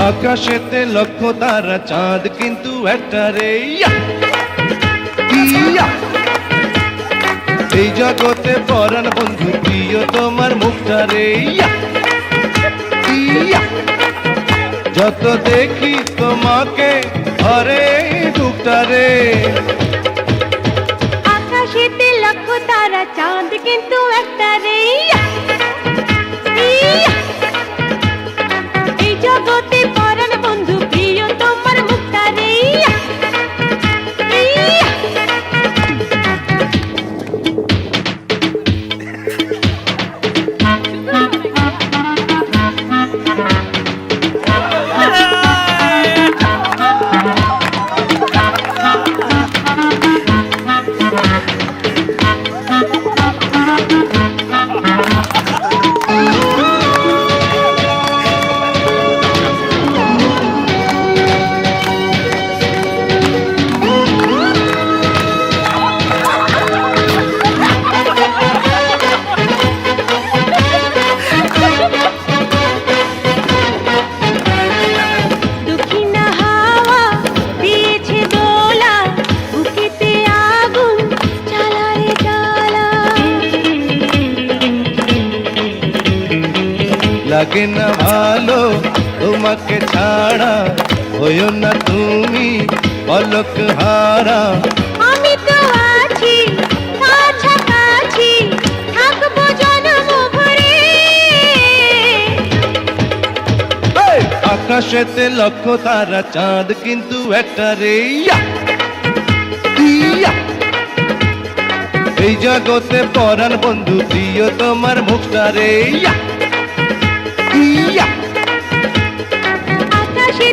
আকাশেতে লক্ষ তারা চাঁদ কিন্তু একটা রে। এই জগতে পরাণ বন্ধু প্রিয় তোমার মুখটা রে। যত দেখি তোমাকে ঘরে ঢুকটা রে। আকাশেতে লক্ষ তারা চাঁদ কিন্তু একটা রে। এই জগতে পরাণ বন্ধু প্রিয় তোমার মুখটা রে। লাগে না ভালো তোমাকে ছাড়া, হইও না তুমি পলক হারা। আমি তো আছি কাছাকাছি, থাকবো জন্ম ভরে। আকাশেতে লক্ষ তারা চাঁদ কিন্তু একটা রে। এই জগতে পরাণ বন্ধু প্রিয় তোমার মুখটা রে। আকাশে